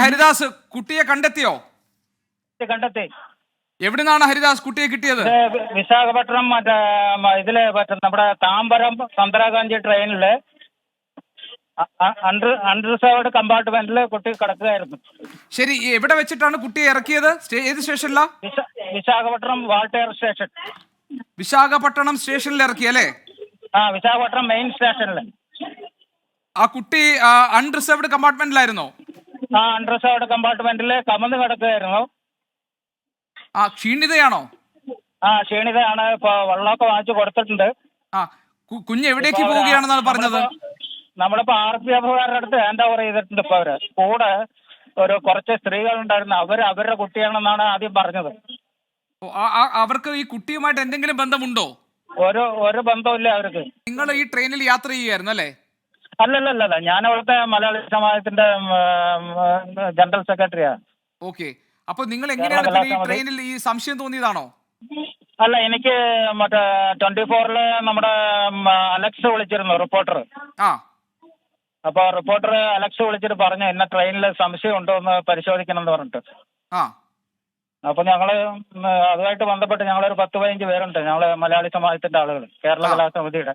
ഹരിദാസ് കുട്ടിയെ കണ്ടെത്തിയോ? കണ്ടെത്തി. എവിടുന്നാണ് ഹരിദാസ് കുട്ടിയെ കിട്ടിയത്? വിശാഖപട്ടണം ഇതില് നമ്മുടെ താമ്പരം സന്ദ്രാഗാന്ധി ട്രെയിനില് അൺറിസർവ്ഡ് കമ്പാർട്ട്മെന്റിൽ കുട്ടി കിടക്കുകയായിരുന്നു. ശരി, എവിടെ വെച്ചിട്ടാണ് കുട്ടിയെ ഇറക്കിയത്? ഏത് സ്റ്റേഷനിലാ? വിശാഖപട്ടണം വാൾട്ടേർ സ്റ്റേഷൻ. വിശാഖപട്ടണം സ്റ്റേഷനിൽ ഇറക്കി അല്ലേ? വിശാഖപട്ടണം മെയിൻ സ്റ്റേഷനിൽ. ആ കുട്ടി അൺറിസർവ്ഡ് കമ്പാർട്ട്മെന്റിലായിരുന്നോ? അൺറിസർവ്ഡ് കമ്പാർട്ട്മെന്റിൽ കമന്ന് കിടക്കുകയായിരുന്നു. ക്ഷീണിതയാണോ? ക്ഷീണിതയാണ്. ഇപ്പൊ വെള്ളമൊക്കെ വാങ്ങിച്ചു കൊടുത്തിട്ടുണ്ട്. കുഞ്ഞ് എവിടേക്ക് പോവുകയാണെന്നാണ് പറഞ്ഞത്? നമ്മളിപ്പോ RPFകാരുടെ അടുത്ത് ഹാൻഡ് ഓവർ ചെയ്തിട്ടുണ്ട്. ഇപ്പൊ അവര് കൂടെ കുറച്ച് സ്ത്രീകളുണ്ടായിരുന്നു. അവരുടെ കുട്ടിയാണെന്നാണ് ആദ്യം പറഞ്ഞത്. അവർക്ക് ഈ കുട്ടിയുമായിട്ട് എന്തെങ്കിലും ബന്ധമുണ്ടോ? ഒരു ബന്ധമില്ല അവർക്ക്. നിങ്ങൾ ഈ ട്രെയിനിൽ യാത്ര ചെയ്യുമായിരുന്നു അല്ലേ? അല്ലല്ല, ഞാൻ അവിടുത്തെ മലയാളി സമാജത്തിന്റെ ജനറൽ സെക്രട്ടറിയാണ്. ഓക്കെ, അപ്പൊ നിങ്ങൾ എങ്ങനെയാണ് ഈ ട്രെയിനിൽ ഈ സംശയം തോന്നിയതാണോ? അല്ല, എനിക്ക് മറ്റേ 24-ല് നമ്മുടെ അലക്സ് വിളിച്ചിരുന്നു, റിപ്പോർട്ടർ. അപ്പൊ റിപ്പോർട്ടർ അലക്സ് വിളിച്ചിട്ട് പറഞ്ഞു ഇന്ന ട്രെയിനിൽ സംശയം ഉണ്ടോ എന്ന് പരിശോധിക്കണം എന്ന് പറഞ്ഞിട്ട്. അപ്പൊ ഞങ്ങള് അതുമായിട്ട് ബന്ധപ്പെട്ട് ഞങ്ങളൊരു 10-15 പേരുണ്ട്. ഞങ്ങള് മലയാളി സമാജത്തിന്റെ ആളുകൾ, കേരള കലാസമിതിയുടെ.